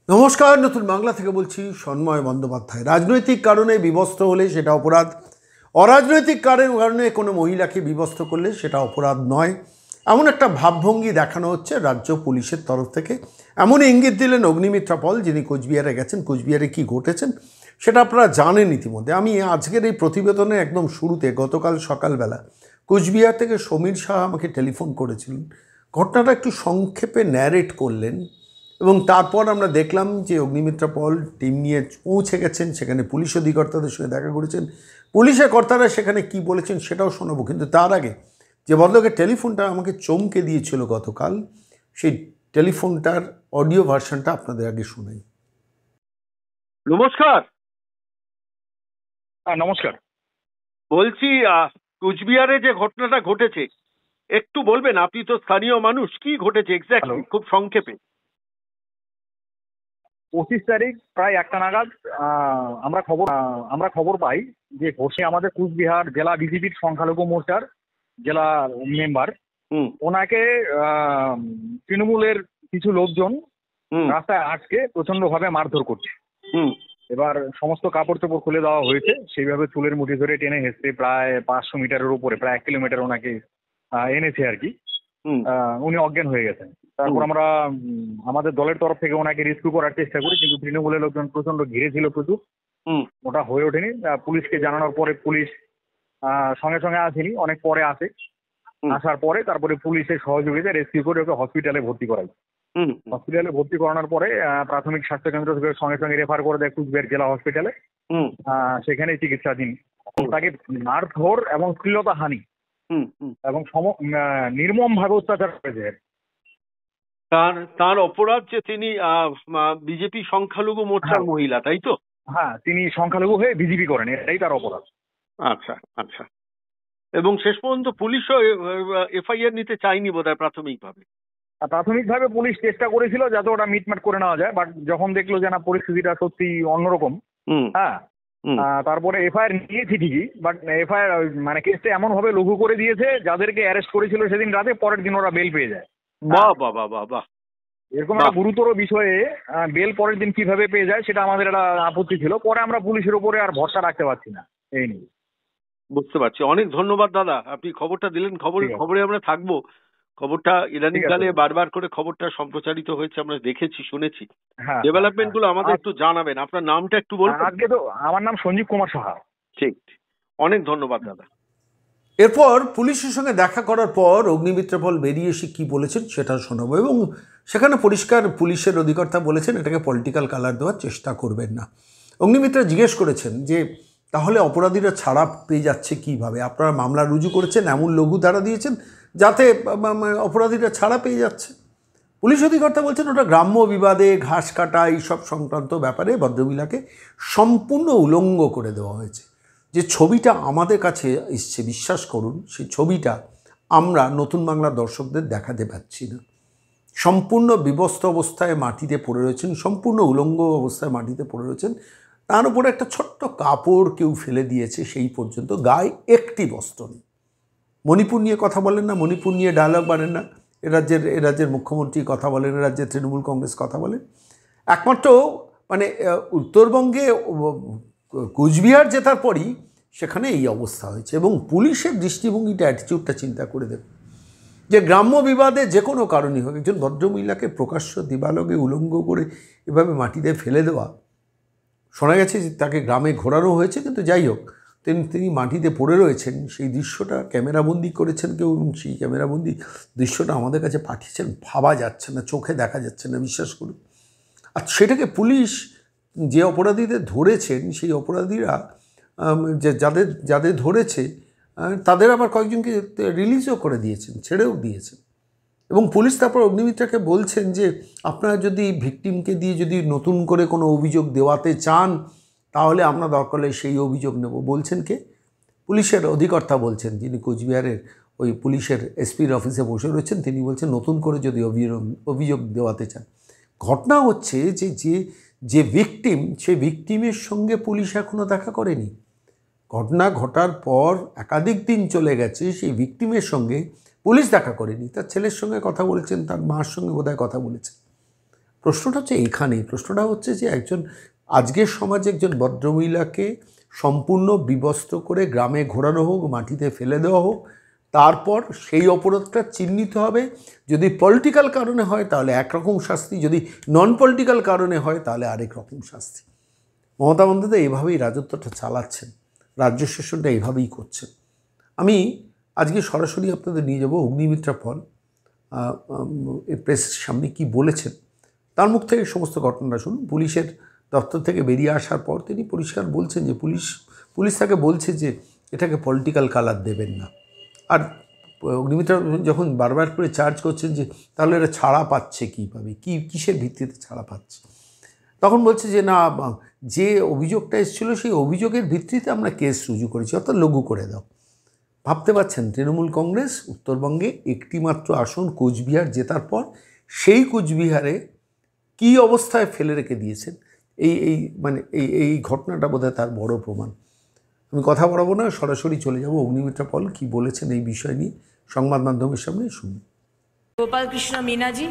নমস্কার, নতুন বাংলা থেকে বলছি সন্ময় বন্দ্যোপাধ্যায়। রাজনৈতিক কারণে বিবস্ত্র হলে সেটা অপরাধ, অরাজনৈতিক কারণে কোনো মহিলাকে বিবস্ত্র করলে সেটা অপরাধ নয়, এমন একটা ভাবভঙ্গি দেখানো হচ্ছে রাজ্য পুলিশের তরফ থেকে। এমন ইঙ্গিত দিলেন অগ্নিমিত্রা পল, যিনি কোচবিহারে গেছেন। কোচবিহারে কী ঘটেছেন সেটা আপনারা জানেন ইতিমধ্যে। আমি আজকের এই প্রতিবেদনে একদম শুরুতে গতকাল সকালবেলা কোচবিহার থেকে সমীর শাহ আমাকে টেলিফোন করেছিলেন, ঘটনাটা একটু সংক্ষেপে ন্যারেট করলেন এবং তারপর আমরা দেখলাম যে অগ্নিমিত্রা পল টিম নিয়ে পৌঁছে গেছেন, সেখানে পুলিশ অধিকর্তাদের সঙ্গে দেখা করেছেন। পুলিশের কর্তারা সেখানে কি বলেছেন সেটাও শোনাবো, কিন্তু তার আগে যে ভদ্রলোকের টেলিফোনটা আমাকে চমকে দিয়েছিল গতকাল, সেই টেলিফোনটার অডিও ভার্সনটা আপনাদের আগে শোনাই। নমস্কার। হ্যাঁ, নমস্কার। বলছি কুচবিহারে যে ঘটনাটা ঘটেছে একটু বলবেন? আপনি তো স্থানীয় মানুষ, কি ঘটেছে এক্স্যাক্টলি খুব সংক্ষেপে। 25 তারিখ প্রায় 1টা নাগাদ আমরা খবর পাই যে ঘোষে আমাদের কুচবিহার জেলা বিজেপির সংখ্যালঘু মোর্চার জেলা মেম্বার, ওনাকে তৃণমূলের কিছু লোকজন রাস্তায় আটকে প্রচন্ড ভাবে মারধর করছে। এবার সমস্ত কাপড় চোপড় খুলে দেওয়া হয়েছে, সেইভাবে চুলের মুঠি ধরে টেনে হেসতে প্রায় 500 মিটারের উপরে, প্রায় 1 কিলোমিটার ওনাকে এনেছে আর কি। উনি অজ্ঞান হয়ে গেছেন। তারপর আমরা আমাদের দলের তরফ থেকে ওনাকে রেস্কিউ করার চেষ্টা করি, কিন্তু তৃণমূলের লোকজন প্রচন্ড ঘিরে ছিল প্রচুর, ওটা হয়ে ওঠেনি। পুলিশকে জানানোর পরে পুলিশ সঙ্গে সঙ্গে আসেনি, অনেক পরে আসে। আসার পরে তারপরে পুলিশের সহযোগিতায় রেস্কিউ করে ওকে হসপিটালে ভর্তি করাই। হসপিটালে ভর্তি করানোর পরে প্রাথমিক স্বাস্থ্য কেন্দ্র থেকে সঙ্গে সঙ্গে রেফার করে দেয় কুচবিহার জেলা হসপিটালে। সেখানে চিকিৎসাধীন। তাকে মারধর এবং শ্লীলতাহানি এবং নির্মম ভাবে অত্যাচার করেছে। তার অপরাধ যে তিনি বিজেপি সংখ্যালঘু মোর্চার মহিলা, তাই তো? হ্যাঁ, তিনি সংখ্যালঘু হয়ে বিজেপি করেন, এটাই তার অপরাধ। আচ্ছা আচ্ছা। এবং শেষ পর্যন্ত পুলিশও এফআইআর নিতে চায়নি বোধহয় প্রাথমিকভাবে। প্রাথমিকভাবে পুলিশ চেষ্টা করেছিল যাতে ওটা মিটমাট করে নেওয়া যায়, বাট যখন দেখলো যে না পরিস্থিতিটা সত্যি অন্যরকম, হ্যাঁ, তারপরে এফআইআর নিয়েছি ঠিকই, বাট এফআইআর মানে কেসটা এমন ভাবে লঘু করে দিয়েছে, যাদেরকে অ্যারেস্ট করেছিল সেদিন রাতে পরের দিন ওরা বেল পেয়ে যায়। বাহ বাহ বাহ বাহ বাহ। এরকম একটা গুরুতর বিষয়ে বেল পরের দিন কিভাবে পেয়ে যায় সেটা আমাদের একটা আপত্তি ছিল। পরে আমরা পুলিশের উপরে আর ভরসা রাখতে পারছি না, এই নিয়ে। বুঝতে পারছি। অনেক ধন্যবাদ দাদা, আপনি খবরটা দিলেন। খবরে আমরা থাকবো। খবরটা ইদানিং কালে বারবার করে খবরটা সম্প্রচারিত হয়েছে, আমরা দেখেছি, শুনেছি। ডেভেলপমেন্ট গুলো আমাদের একটু জানাবেন। আপনার নামটা একটু বলবেন? আজকে তো আমার নাম সঞ্জীব কুমার সাহা। ঠিক, অনেক ধন্যবাদ দাদা। এরপর পুলিশের সঙ্গে দেখা করার পর অগ্নিমিত্রা পল বেরিয়ে এসে কী বলেছেন সেটা শোনাবো, এবং সেখানে পরিষ্কার পুলিশের অধিকর্তা বলেছেন এটাকে পলিটিক্যাল কালার দেওয়ার চেষ্টা করবেন না। অগ্নিমিত্রা জিজ্ঞেস করেছেন যে তাহলে অপরাধীরা ছাড়া পেয়ে যাচ্ছে কিভাবে? আপনারা মামলা রুজু করেছেন, এমন লঘু ধারা দিয়েছেন যাতে অপরাধীরা ছাড়া পেয়ে যাচ্ছে। পুলিশ অধিকর্তা বলছেন ওটা গ্রাম্য বিবাদে ঘাস কাটা এইসব সংক্রান্ত ব্যাপারে ভদ্রমহিলাকে সম্পূর্ণ উলঙ্গ করে দেওয়া হয়েছে। যে ছবিটা আমাদের কাছে এসছে, বিশ্বাস করুন, সেই ছবিটা আমরা নতুন বাংলার দর্শকদের দেখাতে পাচ্ছি না। সম্পূর্ণ বিবস্ত্র অবস্থায় মাটিতে পড়ে রয়েছেন, সম্পূর্ণ উলঙ্গ অবস্থায় মাটিতে পড়ে রয়েছেন। তার উপরে একটা ছোট্ট কাপড় কেউ ফেলে দিয়েছে, সেই পর্যন্ত গায়ে একটি বস্ত্র নেই। মণিপুর নিয়ে কথা বলেন না, মণিপুর নিয়ে ডায়লগ বানেন না, এ রাজ্যের মুখ্যমন্ত্রী কথা বলেন, এ রাজ্যের তৃণমূল কংগ্রেস কথা বলেন। একমাত্র মানে উত্তরবঙ্গে কোচবিহার জেতার পরই সেখানে এই অবস্থা হয়েছে। এবং পুলিশের দৃষ্টিভঙ্গিটা, অ্যাটিটিউডটা চিন্তা করে দেবে যে গ্রাম্য বিবাদে যে কোনো কারণই হোক, একজন ভদ্রমহিলাকে প্রকাশ্য দিবালোকে উলঙ্গ করে এভাবে মাটিতে ফেলে দেওয়া। শোনা গেছে যে তাকে গ্রামে ঘোরানো হয়েছে, কিন্তু যাই হোক তিনি মাটিতে পড়ে রয়েছেন। সেই দৃশ্যটা ক্যামেরাবন্দি করেছেন কেউ, এবং সেই ক্যামেরাবন্দি দৃশ্যটা আমাদের কাছে পাঠিয়েছেন। ভাবা যাচ্ছে না, চোখে দেখা যাচ্ছে না, বিশ্বাস করুন। আর সেটাকে পুলিশ যে অপরাধীদের ধরেছেন, সেই অপরাধীরা যাদের ধরেছে তাদের আবার কয়েকজনকে রিলিজও করে দিয়েছেন, ছেড়েও দিয়েছেন। এবং পুলিশ তারপর অগ্নিমিত্রাকে বলছেন যে আপনারা যদি ভিকটিমকে দিয়ে যদি নতুন করে কোনো অভিযোগ দেওয়াতে চান তাহলে আমরা দরকার হলে সেই অভিযোগ নেব। বলছেন কে? পুলিশের অধিকর্তা বলছেন, যিনি কোচবিহারের ওই পুলিশের এসপির অফিসে বসে রয়েছেন, তিনি বলছেন নতুন করে যদি অভিযোগ দেওয়াতে চান। ঘটনা হচ্ছে যে ভিকটিম, সেই ভিকটিমের সঙ্গে পুলিশ এখনও দেখা করেনি। ঘটনা ঘটার পর একাধিক দিন চলে গেছে, সেই ভিকটিমের সঙ্গে পুলিশ দেখা করেনি। তার ছেলের সঙ্গে কথা বলেছেন, তার মার সঙ্গে বোধহয় কথা বলেছেন। প্রশ্নটা হচ্ছে এইখানেই, প্রশ্নটা হচ্ছে যে একজন আজকের সমাজে একজন ভদ্রমহিলাকে সম্পূর্ণ বিবস্ত্র করে গ্রামে ঘোরানো হোক, মাটিতে ফেলে দেওয়া হোক, তারপর সেই অপরাধটা চিহ্নিত হবে। যদি পলিটিক্যাল কারণে হয় তাহলে একরকম শাস্তি, যদি নন পলিটিক্যাল কারণে হয় তাহলে আরেক রকম শাস্তি। মমতা বন্দ্যোপাধ্যায় এইভাবেই রাজত্বটা চালাচ্ছেন, রাজ্য শাসনটা এইভাবেই করছেন। আমি আজকে সরাসরি আপনাদের নিয়ে যাব অগ্নিমিত্রা পল প্রেসের সামনে কি বলেছেন, তার মুখ থেকে সমস্ত ঘটনাটা শুনুন। পুলিশের দপ্তর থেকে বেরিয়ে আসার পর তিনি পরিষ্কার বলছেন যে পুলিশ তাকে বলছে যে এটাকে পলিটিক্যাল কালার দেবেন না। আর অগ্নিমিত্রা যখন বারবার করে চার্জ করছেন যে তাহলে এরা ছাড়া পাচ্ছে কীভাবে, কিসের ভিত্তিতে ছাড়া পাচ্ছে, তখন বলছে যে না, যে অভিযোগটা এসেছিলো সেই অভিযোগের ভিত্তিতে আমরা কেস রুজু করেছি, অর্থাৎ লঘু করে দাও। ভাবতে পারছেন তৃণমূল কংগ্রেস উত্তরবঙ্গে একটি মাত্র আসন কোচবিহার জেতার পর সেই কোচবিহারে কী অবস্থায় ফেলে রেখে দিয়েছেন। এই ঘটনাটা বোধহয় তার বড় প্রমাণ। আমি কথা বলবো না, সরাসরি চলে যাব অগ্নিমিত্রা পল কি বলেছেন এই বিষয় নিয়ে সংবাদ মাধ্যমের সামনে শুনুন। গোপাল কৃষ্ণ মীনাজি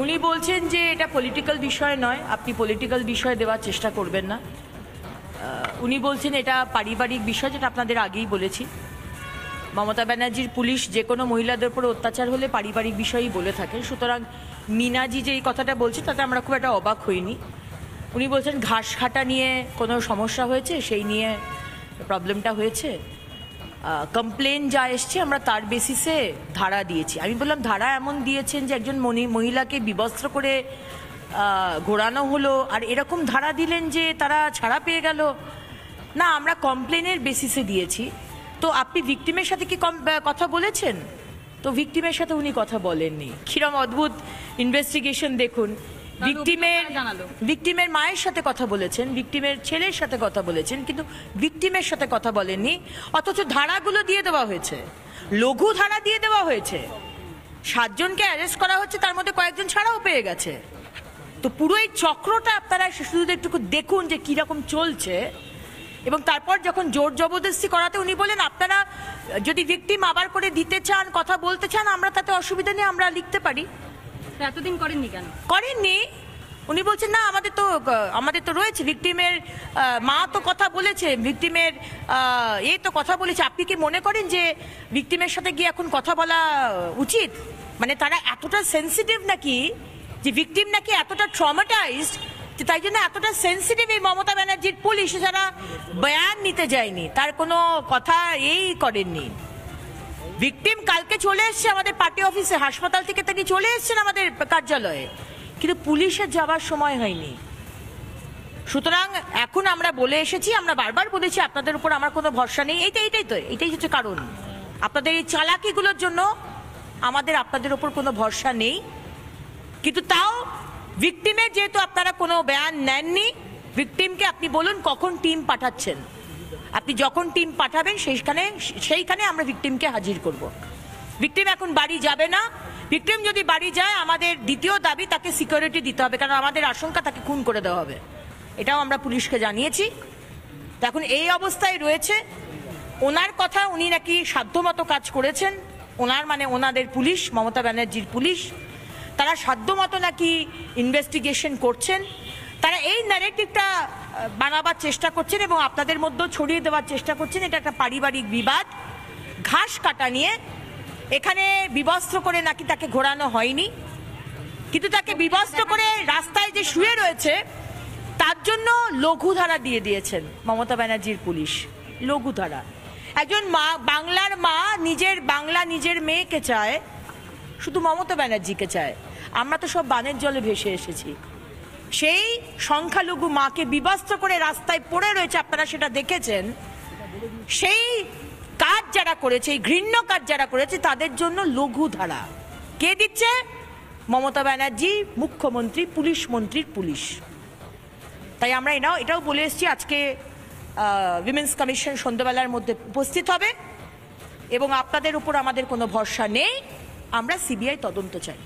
উনি বলছেন যে এটা পলিটিক্যাল বিষয় নয়, আপনি পলিটিক্যাল বিষয় দেওয়ার চেষ্টা করবেন না। উনি বলছেন এটা পারিবারিক বিষয়, যেটা আপনাদের আগেই বলেছি। মমতা ব্যানার্জির পুলিশ যে কোনো মহিলাদের উপর অত্যাচার হলে পারিবারিক বিষয়ই বলে থাকেন। সুতরাং মীনাজি যে এই কথাটা বলছে তাতে আমরা খুব একটা অবাক হইনি। উনি বলছেন ঘাস কাটা নিয়ে কোনো সমস্যা হয়েছে, সেই নিয়ে প্রবলেমটা হয়েছে। কমপ্লেন যা এসছে আমরা তার বেসিসে ধারা দিয়েছি। আমি বললাম ধারা এমন দিয়েছেন যে একজন মহিলাকে বিবস্ত্র করে ঘোরানো হলো, আর এরকম ধারা দিলেন যে তারা ছাড়া পেয়ে গেল না। আমরা কমপ্লেনের বেসিসে দিয়েছি। তো আপনি ভিকটিমের সাথে কি কথা বলেছেন? তো ভিকটিমের সাথে উনি কথা বলেননি। কিরম অদ্ভুত ইনভেস্টিগেশন দেখুন। ভিকটিমের মায়ের সাথে কথা বলেছেন, ভিকটিমের ছেলের সাথে কথা বলেছেন, কিন্তু ভিকটিমের সাথে কথা বলেননি। অথচ ধারাগুলো দিয়ে দেওয়া হয়েছে, লঘু ধারা দিয়ে দেওয়া হয়েছে। 7 জনকে অ্যারেস্ট করা হচ্ছে, তার মধ্যে কয়েকজন ছাড়াও পেয়ে গেছে। তো পুরো এই চক্রটা আপনারা শুধু একটু দেখুন যে কিরকম চলছে। এবং তারপর যখন জোর জবরদস্তি করাতে উনি বলেন আপনারা যদি ভিকটিম আবার করে দিতে চান, কথা বলতে চান, আমরা তাতে অসুবিধা নেই, আমরা লিখতে পারি। এতদিন করেননি কেন? করেননি। উনি বলছেন না আমাদের তো রয়েছে, ভিকটিমের মা তো কথা বলেছে, ভিকটিমের তো কথা বলেছে। আপনি কি মনে করেন যে ভিকটিমের সাথে গিয়ে এখন কথা বলা উচিত? মানে তারা এতটা সেন্সিটিভ নাকি, যে ভিকটিম নাকি এতটা ট্রমাটাইজড, তাই জন্য এতটা সেন্সিটিভ এই মমতা ব্যানার্জির পুলিশ, যারা বয়ান নিতে যায়নি, তার কোনো কথা করেননি। ভিকটিম কালকে চলে এসছে আমাদের পার্টি অফিসে, হাসপাতাল থেকে তিনি চলে এসছেন আমাদের কার্যালয়ে, কিন্তু পুলিশের যাবার সময় হয়নি। সুতরাং এখন আমরা বলে এসেছি, আমরা বারবার বলেছি আপনাদের উপর আমার কোনো ভরসা নেই। এটাই হচ্ছে কারণ। আপনাদের এই চালাকিগুলোর জন্য আমাদের আপনাদের উপর কোনো ভরসা নেই। কিন্তু তাও ভিকটিমের যেহেতু আপনারা কোনো বয়ান নেননি, ভিকটিমকে আপনি বলুন কখন টিম পাঠাচ্ছেন। আপনি যখন টিম পাঠাবেন সেইখানে আমরা ভিকটিমকে হাজির করব। ভিকটিম এখন বাড়ি যাবে না। ভিকটিম যদি বাড়ি যায়, আমাদের দ্বিতীয় দাবি তাকে সিকিউরিটি দিতে হবে, কারণ আমাদের আশঙ্কা তাকে খুন করে দেওয়া হবে। এটাও আমরা পুলিশকে জানিয়েছি। তো এখন এই অবস্থায় রয়েছে। ওনার কথা, উনি নাকি সাধ্যমতো কাজ করেছেন। ওনাদের পুলিশ, মমতা ব্যানার্জির পুলিশ, তারা সাধ্যমতো নাকি ইনভেস্টিগেশন করছেন। তারা এই ন্যারেটিভটা বানাবার চেষ্টা করছেন এবং আপনাদের মধ্যেও ছড়িয়ে দেওয়ার চেষ্টা করছেন এটা একটা পারিবারিক বিবাদ। ঘাস কাটা নিয়ে এখানে বিবস্ত্র করে নাকি তাকে ঘোরানো হয়নি, কিন্তু তাকে বিবস্ত্র করে রাস্তায় যে শুয়ে রয়েছে তার জন্য লঘু ধারা দিয়ে দিয়েছেন মমতা ব্যানার্জির পুলিশ। লঘু ধারা। একজন মা, বাংলার মা নিজের মেয়েকে চায়, শুধু মমতা ব্যানার্জিকে চায়। আমরা তো সব বানের জলে ভেসে এসেছি। সেই সংখ্যালঘু মাকে বিবস্ত্র করে রাস্তায় পড়ে রয়েছে, আপনারা সেটা দেখেছেন। সেই কাজ যারা করেছে, এই ঘৃণ্য কাজ যারা করেছে, তাদের জন্য লঘু ধারা কে দিচ্ছে? মমতা ব্যানার্জি, মুখ্যমন্ত্রী, পুলিশ মন্ত্রীর পুলিশ। তাই আমরা এটাও বলে এসেছি, আজকে উইমেন্স কমিশন সন্ধ্যাবেলার মধ্যে উপস্থিত হবে এবং আপনাদের উপর আমাদের কোনো ভরসা নেই। আমরা সিবিআই তদন্ত চাই।